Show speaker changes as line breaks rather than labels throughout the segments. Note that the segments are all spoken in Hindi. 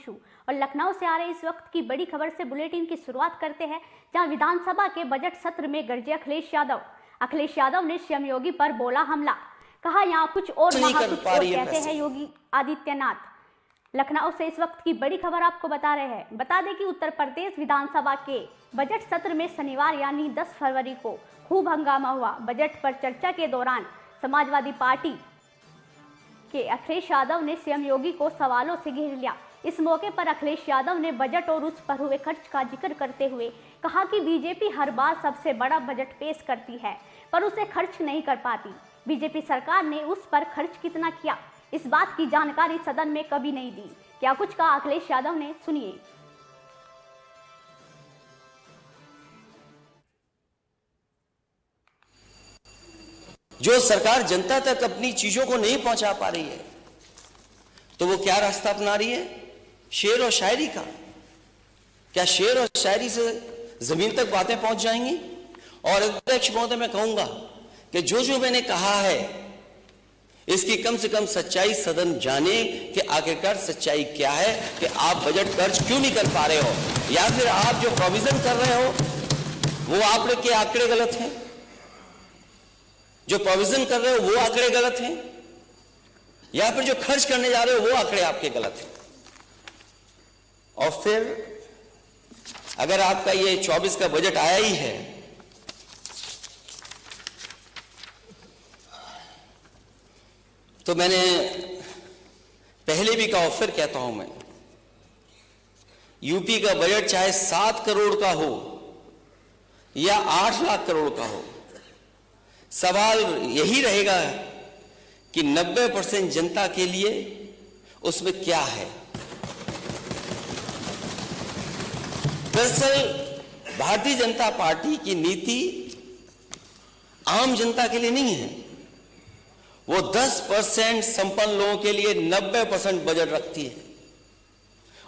खुश हूँ। और लखनऊ से आ रहे इस वक्त की बड़ी खबर से बुलेटिन की शुरुआत करते हैं, जहां विधानसभा के बजट सत्र में गरजे अखिलेश यादव। अखिलेश यादव ने सीएम योगी पर बोला हमला, कहा यहाँ कुछ और वहाँ कुछ और, कहते हैं योगी आदित्यनाथ। लखनऊ से इस वक्त की बड़ी खबर आपको बता रहे हैं। बता दें कि उत्तर प्रदेश विधानसभा के बजट सत्र में शनिवार यानी 10 फरवरी को खूब हंगामा हुआ। बजट पर चर्चा के दौरान समाजवादी पार्टी के अखिलेश यादव ने सीएम योगी को सवालों से घेर लिया। इस मौके पर अखिलेश यादव ने बजट और उस पर हुए खर्च का जिक्र करते हुए कहा कि बीजेपी हर बार सबसे बड़ा बजट पेश करती है पर उसे खर्च नहीं कर पाती। बीजेपी सरकार ने उस पर खर्च कितना किया, इस बात की जानकारी सदन में कभी नहीं दी। क्या कुछ कहा अखिलेश यादव ने, सुनिए।
जो सरकार जनता तक अपनी चीजों को नहीं पहुंचा पा रही है तो वो क्या रास्ता अपना रही है? शेर और शायरी का। क्या शेर और शायरी से जमीन तक बातें पहुंच जाएंगी? और अध्यक्ष महोदय, मैं कहूंगा कि जो मैंने कहा है इसकी कम से कम सच्चाई सदन जाने कि आखिरकार सच्चाई क्या है, कि आप बजट खर्च क्यों नहीं कर पा रहे हो, या फिर आप जो प्रोविजन कर रहे हो वो आपके के आंकड़े गलत हैं, जो प्रोविजन कर रहे हो वो आंकड़े गलत हैं, या फिर जो खर्च करने जा रहे हो वो आंकड़े आपके गलत हैं। और फिर अगर आपका ये 24 का बजट आया ही है तो मैंने पहले भी कहा, फिर कहता हूं मैं, यूपी का बजट चाहे 7 करोड़ का हो या 8 लाख करोड़ का हो, सवाल यही रहेगा कि 90% जनता के लिए उसमें क्या है। दरअसल भारतीय जनता पार्टी की नीति आम जनता के लिए नहीं है। वो 10% संपन्न लोगों के लिए 90% बजट रखती है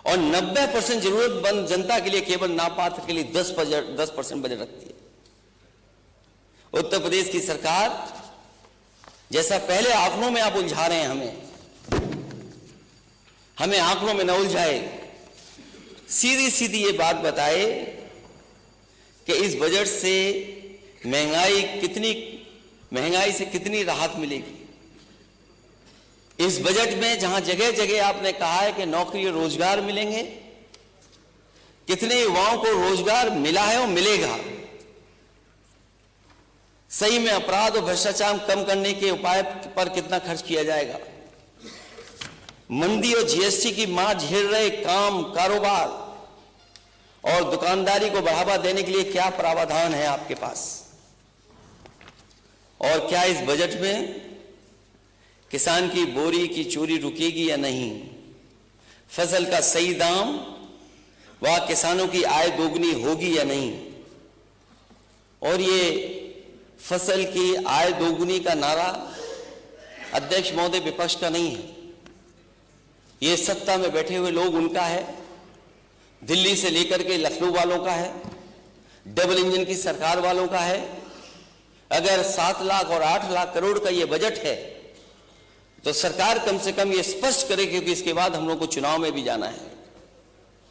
और 90% जरूरतमंद जनता के लिए, केवल नापात्र के लिए 10% बजट रखती है। उत्तर प्रदेश की सरकार जैसा पहले आंकड़ों में आप उलझा रहे हैं, हमें आंकड़ों में न उलझाए, सीधी सीधी ये बात बताए कि इस बजट से महंगाई से कितनी राहत मिलेगी। इस बजट में जहां जगह जगह आपने कहा है कि नौकरी और रोजगार मिलेंगे, कितने युवाओं को रोजगार मिला है और मिलेगा। सही में अपराध और भ्रष्टाचार कम करने के उपाय पर कितना खर्च किया जाएगा। मंदी और जीएसटी की मार झेल रहे काम, कारोबार और दुकानदारी को बढ़ावा देने के लिए क्या प्रावधान है आपके पास। और क्या इस बजट में किसान की बोरी की चोरी रुकेगी या नहीं, फसल का सही दाम व किसानों की आय दोगुनी होगी या नहीं। और ये फसल की आय दोगुनी का नारा अध्यक्ष महोदय विपक्ष का नहीं है, ये सत्ता में बैठे हुए लोग उनका है, दिल्ली से लेकर के लखनऊ वालों का है, डबल इंजन की सरकार वालों का है। अगर 7 लाख और 8 लाख करोड़ का ये बजट है तो सरकार कम से कम ये स्पष्ट करे, क्योंकि इसके बाद हम लोग को चुनाव में भी जाना है,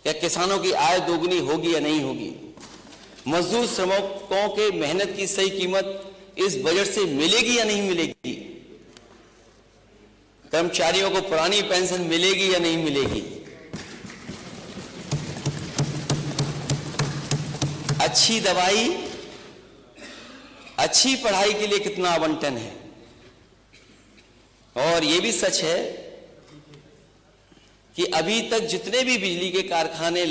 क्या किसानों की आय दोगुनी होगी या नहीं होगी। मजदूर श्रमिकों के मेहनत की सही कीमत इस बजट से मिलेगी या नहीं मिलेगी। कर्मचारियों को पुरानी पेंशन मिलेगी या नहीं मिलेगी। अच्छी दवाई, अच्छी पढ़ाई के लिए कितना आवंटन है। और यह भी सच है कि अभी तक जितने भी बिजली के कारखाने